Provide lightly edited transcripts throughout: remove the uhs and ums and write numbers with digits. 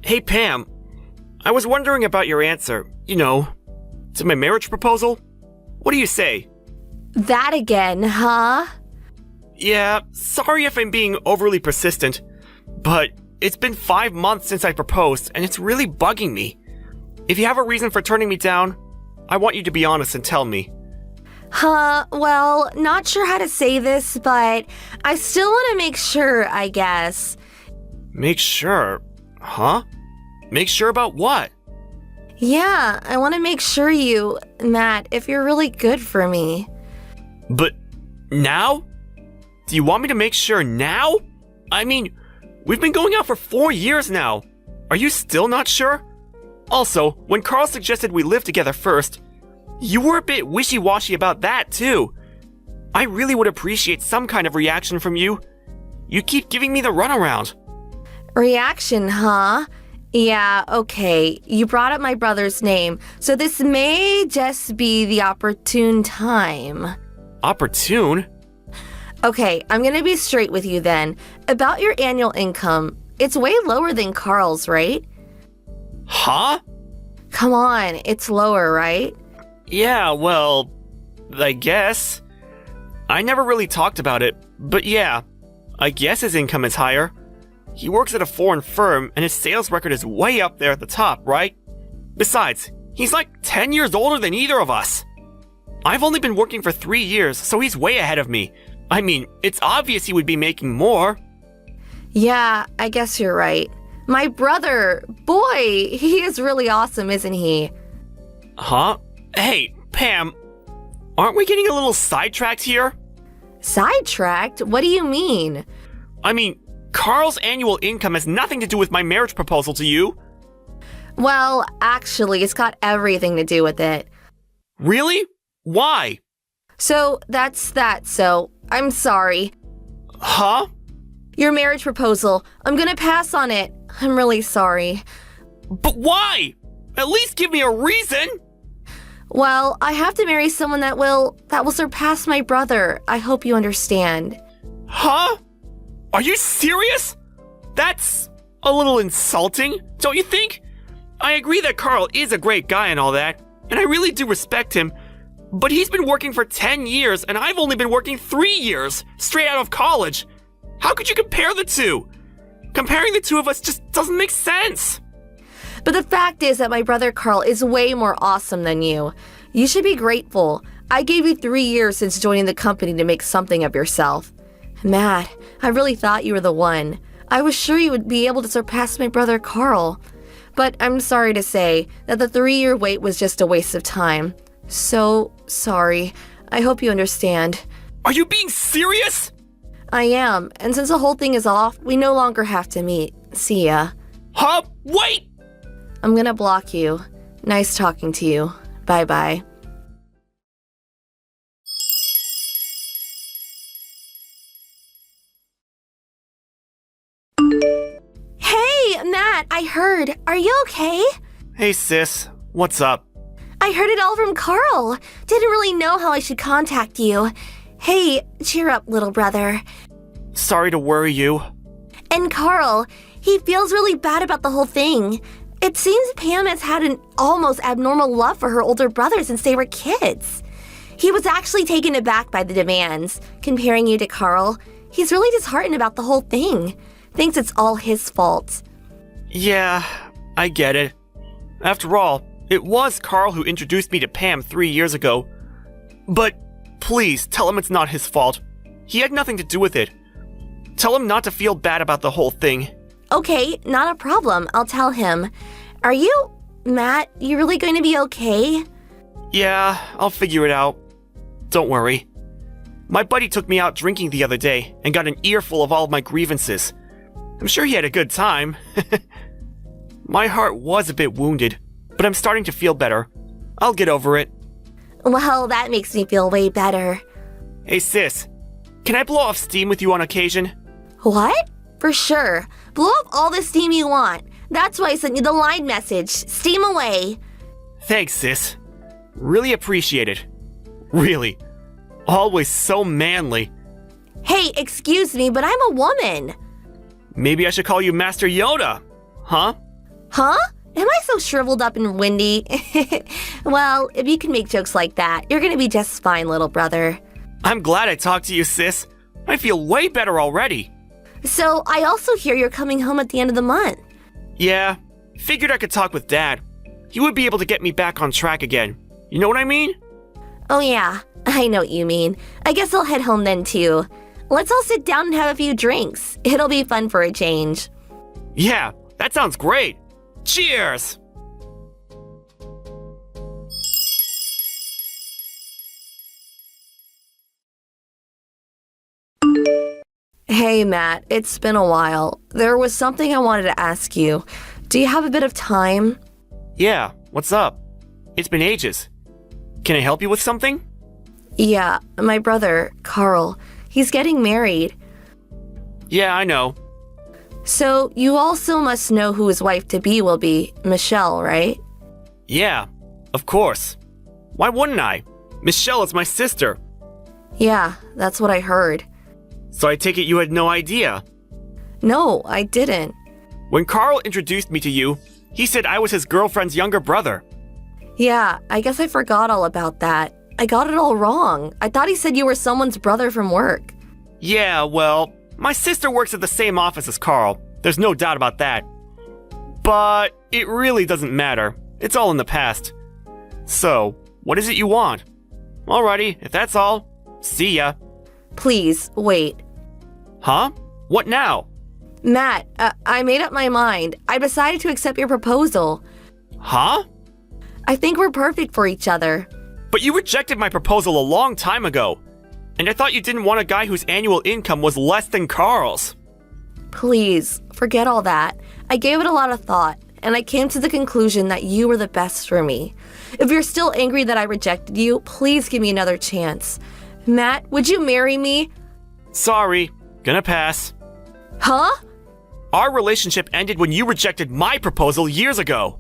Hey Pam, I was wondering about your answer, to my marriage proposal. What do you say? That again, huh? Yeah, sorry if I'm being overly persistent, but it's been 5 months since I proposed and it's really bugging me. If you have a reason for turning me down, I want you to be honest and tell me. Well, not sure how to say this, but I still want to make sure, I guess. Make sure? Huh? Make sure about what? Yeah, I want to make sure Matt, if you're really good for me. But now? Do you want me to make sure now? I mean, we've been going out for 4 years now. Are you still not sure? Also, when Carl suggested we live together first, you were a bit wishy-washy about that too. I really would appreciate some kind of reaction from you. You keep giving me the runaround. Reaction, huh? Yeah, okay. You brought up my brother's name, so this may just be the opportune time. Opportune? Okay, I'm gonna be straight with you then. About your annual income, it's way lower than Carl's, right? Huh? Come on, it's lower, right? Yeah, well, I guess. I never really talked about it, but yeah, I guess his income is higher. He works at a foreign firm and his sales record is way up there at the top, right? Besides, he's like 10 years older than either of us. I've only been working for 3 years, so he's way ahead of me. I mean, it's obvious he would be making more. Yeah, I guess you're right. My brother, boy, he is really awesome, isn't he? Huh? Hey, Pam, aren't we getting a little sidetracked here? Sidetracked? What do you mean? I mean, Carl's annual income has nothing to do with my marriage proposal to you. Well, actually, it's got everything to do with it. Really? Why? So, that's that, so I'm sorry. Huh? Your marriage proposal, I'm gonna pass on it. I'm really sorry. But why? At least give me a reason! Well, I have to marry someone that will surpass my brother. I hope you understand. Huh? Are you serious? That's a little insulting, don't you think? I agree that Carl is a great guy and all that, and I really do respect him, but he's been working for 10 years and I've only been working 3 years, straight out of college. How could you compare the two? Comparing the two of us just doesn't make sense. But the fact is that my brother Carl is way more awesome than you. You should be grateful. I gave you 3 years since joining the company to make something of yourself. Matt, I really thought you were the one. I was sure you would be able to surpass my brother Carl. But I'm sorry to say that the 3-year wait was just a waste of time. So sorry. I hope you understand. Are you being serious? I am, and since the whole thing is off, we no longer have to meet. See ya. Huh? Wait! I'm gonna block you. Nice talking to you. Bye-bye. Hey, Matt, I heard. Are you okay? Hey sis, what's up? I heard it all from Carl. Didn't really know how I should contact you. Hey, cheer up, little brother. Sorry to worry you. And Carl, he feels really bad about the whole thing. It seems Pam has had an almost abnormal love for her older brother since they were kids. He was actually taken aback by the demands, comparing you to Carl. He's really disheartened about the whole thing. Thinks it's all his fault. Yeah, I get it. After all, it was Carl who introduced me to Pam 3 years ago. But please, tell him it's not his fault. He had nothing to do with it. Tell him not to feel bad about the whole thing. Okay, not a problem. I'll tell him. Are you... Matt, you really going to be okay? Yeah, I'll figure it out. Don't worry. My buddy took me out drinking the other day and got an earful of all of my grievances. I'm sure he had a good time. My heart was a bit wounded, but I'm starting to feel better. I'll get over it. Well, that makes me feel way better. Hey sis, can I blow off steam with you on occasion? What? For sure. Blow up all the steam you want. That's why I sent you the line message. Steam away. Thanks, sis. Really appreciate it. Really. Always so manly. Hey, excuse me, but I'm a woman. Maybe I should call you Master Yoda. Huh? Huh? Am I so shriveled up and windy? Well, if you can make jokes like that, you're gonna be just fine, little brother. I'm glad I talked to you, sis. I feel way better already. So, I also hear you're coming home at the end of the month. Yeah, figured I could talk with Dad. He would be able to get me back on track again. You know what I mean? Oh yeah, I know what you mean. I guess I'll head home then too. Let's all sit down and have a few drinks. It'll be fun for a change. Yeah, that sounds great. Cheers! Hey Matt, it's been a while. There was something I wanted to ask you. Do you have a bit of time? Yeah, what's up? It's been ages. Can I help you with something? Yeah, my brother, Carl, he's getting married. Yeah, I know. So you also must know who his wife-to-be will be, Michelle, right? Yeah, of course. Why wouldn't I? Michelle is my sister. Yeah, that's what I heard. So I take it you had no idea. No, I didn't. When Carl introduced me to you, he said I was his girlfriend's younger brother. Yeah, I guess I forgot all about that. I got it all wrong. I thought he said you were someone's brother from work. Yeah, well, my sister works at the same office as Carl. There's no doubt about that. But it really doesn't matter. It's all in the past. So, what is it you want? Alrighty, if that's all, see ya. Please, wait. Huh? What now? Matt, I made up my mind. I decided to accept your proposal. Huh? I think we're perfect for each other. But you rejected my proposal a long time ago. And I thought you didn't want a guy whose annual income was less than Carl's. Please, forget all that. I gave it a lot of thought, and I came to the conclusion that you were the best for me. If you're still angry that I rejected you, please give me another chance. Matt, would you marry me? Sorry, gonna pass. Huh? Our relationship ended when you rejected my proposal years ago.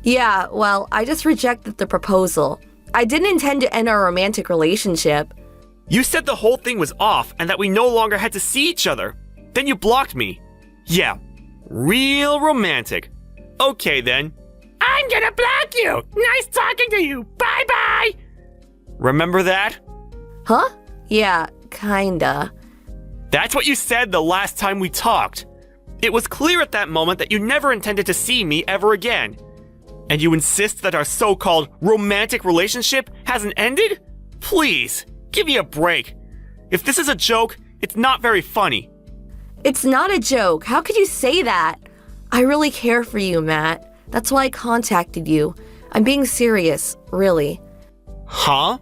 Yeah, well, I just rejected the proposal. I didn't intend to end our romantic relationship. You said the whole thing was off and that we no longer had to see each other. Then you blocked me. Yeah, real romantic. Okay then. I'm gonna block you. Nice talking to you. Bye-bye. Remember that? Huh? Yeah, kinda. That's what you said the last time we talked. It was clear at that moment that you never intended to see me ever again. And you insist that our so-called romantic relationship hasn't ended? Please, give me a break. If this is a joke, it's not very funny. It's not a joke. How could you say that? I really care for you, Matt. That's why I contacted you. I'm being serious, really. Huh?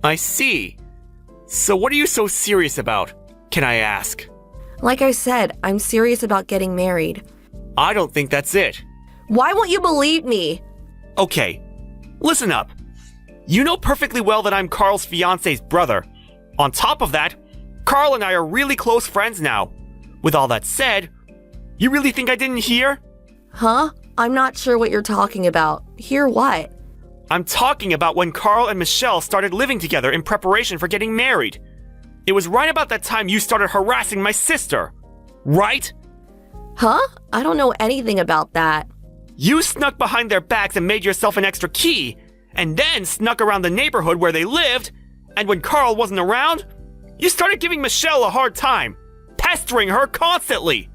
I see. So what are you so serious about, can I ask? Like I said, I'm serious about getting married. I don't think that's it. Why won't you believe me? Okay, listen up. You know perfectly well that I'm Carl's fiance's brother. On top of that, Carl and I are really close friends now. With all that said, you really think I didn't hear? Huh? I'm not sure what you're talking about. Hear what? I'm talking about when Carl and Michelle started living together in preparation for getting married. It was right about that time you started harassing my sister. Right? Huh? I don't know anything about that. You snuck behind their backs and made yourself an extra key, and then snuck around the neighborhood where they lived, and when Carl wasn't around, you started giving Michelle a hard time, pestering her constantly.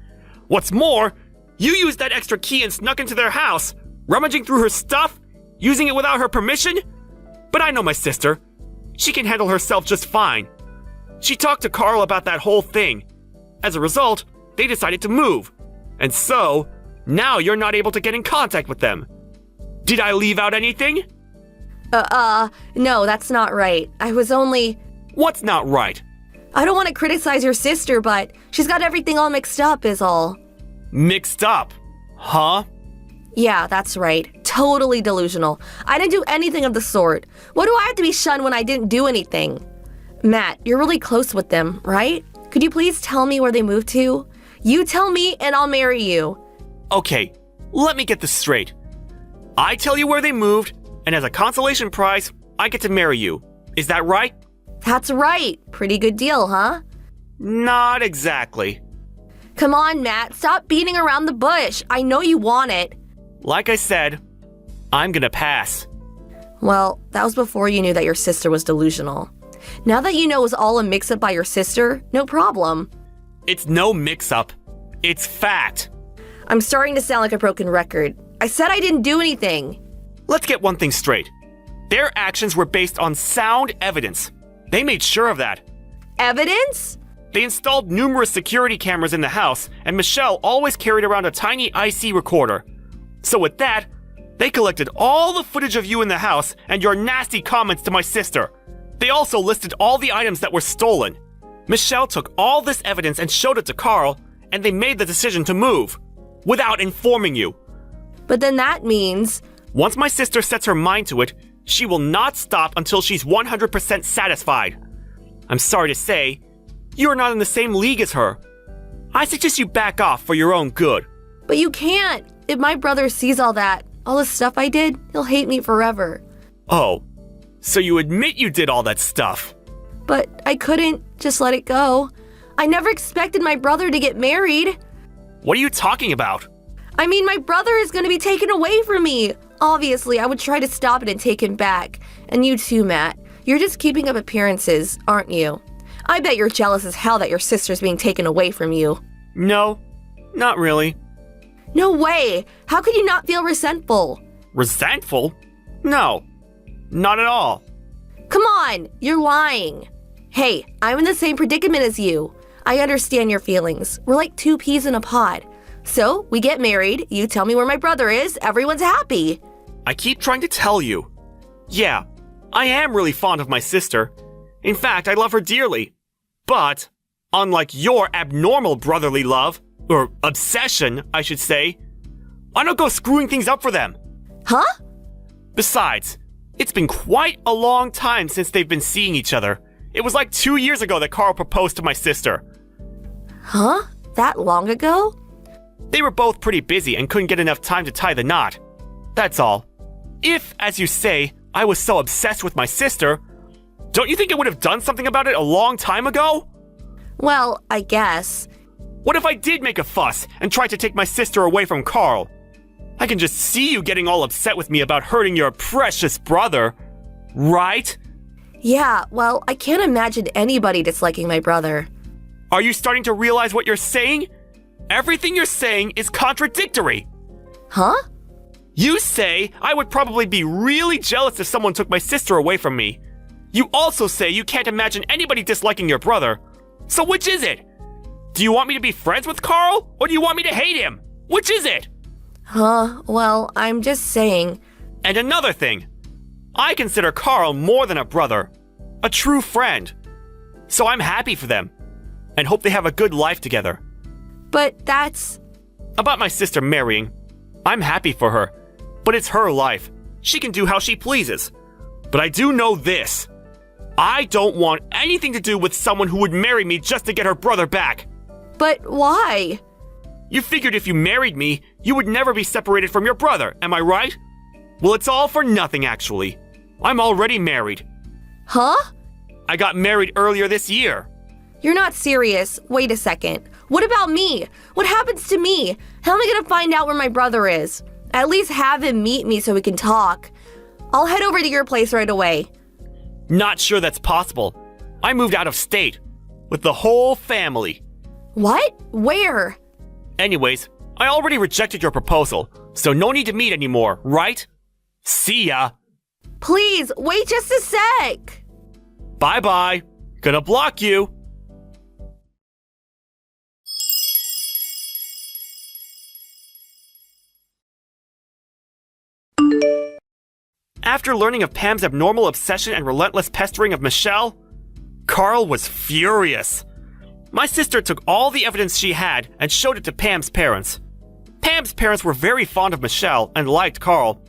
What's more, you used that extra key and snuck into their house, rummaging through her stuff, using it without her permission? But I know my sister. She can handle herself just fine. She talked to Carl about that whole thing. As a result, they decided to move. And so, now you're not able to get in contact with them. Did I leave out anything? No, that's not right. I was only... What's not right? I don't want to criticize your sister, but she's got everything all mixed up is all. Mixed up? Huh? Yeah, that's right. Totally delusional. I didn't do anything of the sort. What do I have to be shunned when I didn't do anything? Matt, you're really close with them, right? Could you please tell me where they moved to? You tell me and I'll marry you. Okay, let me get this straight. I tell you where they moved, and as a consolation prize, I get to marry you. Is that right? That's right. Pretty good deal, huh? Not exactly. Come on, Matt, stop beating around the bush. I know you want it. Like I said, I'm gonna pass. Well, that was before you knew that your sister was delusional. Now that you know it was all a mix-up by your sister, no problem. It's no mix-up. It's fact. I'm starting to sound like a broken record. I said I didn't do anything. Let's get one thing straight. Their actions were based on sound evidence. They made sure of that. Evidence? They installed numerous security cameras in the house, and Michelle always carried around a tiny IC recorder. So with that, they collected all the footage of you in the house and your nasty comments to my sister. They also listed all the items that were stolen. Michelle took all this evidence and showed it to Carl, and they made the decision to move, without informing you. But then that means... Once my sister sets her mind to it, she will not stop until she's 100% satisfied. I'm sorry to say, you are not in the same league as her. I suggest you back off for your own good. But you can't. If my brother sees all that, all the stuff I did, he'll hate me forever. Oh, so you admit you did all that stuff? But I couldn't just let it go. I never expected my brother to get married. What are you talking about? I mean, my brother is going to be taken away from me. Obviously, I would try to stop it and take him back. And you too, Matt. You're just keeping up appearances, aren't you? I bet you're jealous as hell that your sister's being taken away from you. No, not really. No way! How could you not feel resentful? Resentful? No, not at all. Come on, you're lying. Hey, I'm in the same predicament as you. I understand your feelings. We're like two peas in a pod. So, we get married, you tell me where my brother is, everyone's happy. I keep trying to tell you. Yeah, I am really fond of my sister. In fact, I love her dearly. But, unlike your abnormal brotherly love, or obsession, I should say, I don't go screwing things up for them. Huh? Besides, it's been quite a long time since they've been seeing each other. It was like 2 years ago that Carl proposed to my sister. Huh? That long ago? They were both pretty busy and couldn't get enough time to tie the knot. That's all. If, as you say, I was so obsessed with my sister, don't you think I would have done something about it a long time ago? Well, I guess. What if I did make a fuss and tried to take my sister away from Carl? I can just see you getting all upset with me about hurting your precious brother, right? Yeah, well, I can't imagine anybody disliking my brother. Are you starting to realize what you're saying? Everything you're saying is contradictory. Huh? You say I would probably be really jealous if someone took my sister away from me. You also say you can't imagine anybody disliking your brother. So which is it? Do you want me to be friends with Carl, or do you want me to hate him? Which is it? Well, I'm just saying. And another thing. I consider Carl more than a brother. A true friend. So I'm happy for them. And hope they have a good life together. But that's... About my sister marrying. I'm happy for her. But it's her life. She can do how she pleases. But I do know this. I don't want anything to do with someone who would marry me just to get her brother back. But why? You figured if you married me, you would never be separated from your brother, am I right? Well, it's all for nothing, actually. I'm already married. Huh? I got married earlier this year. You're not serious. Wait a second. What about me? What happens to me? How am I gonna find out where my brother is? At least have him meet me so we can talk. I'll head over to your place right away. Not sure that's possible. I moved out of state. With the whole family. What? Where? Anyways, I already rejected your proposal, so no need to meet anymore, right? See ya. Please, wait just a sec. Bye-bye. Gonna block you. After learning of Pam's abnormal obsession and relentless pestering of Michelle, Carl was furious. My sister took all the evidence she had and showed it to Pam's parents. Pam's parents were very fond of Michelle and liked Carl.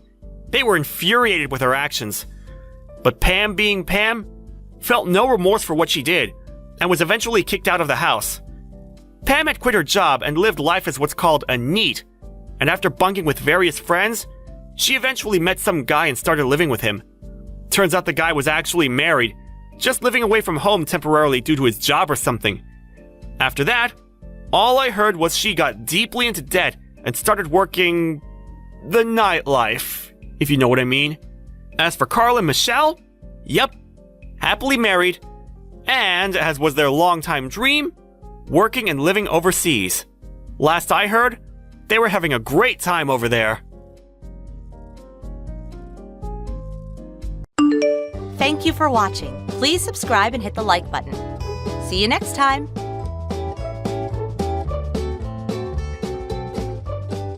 They were infuriated with her actions. But Pam, being Pam, felt no remorse for what she did and was eventually kicked out of the house. Pam had quit her job and lived life as what's called a NEET, and after bunking with various friends, she eventually met some guy and started living with him. Turns out the guy was actually married, just living away from home temporarily due to his job or something. After that, All I heard was she got deeply into debt and started working the nightlife, if you know what I mean. As for Carl and Michelle, yep, happily married, and as was their longtime dream, working and living overseas. Last I heard, they were having a great time over there. Thank you for watching. Please subscribe and hit the like button. See you next time.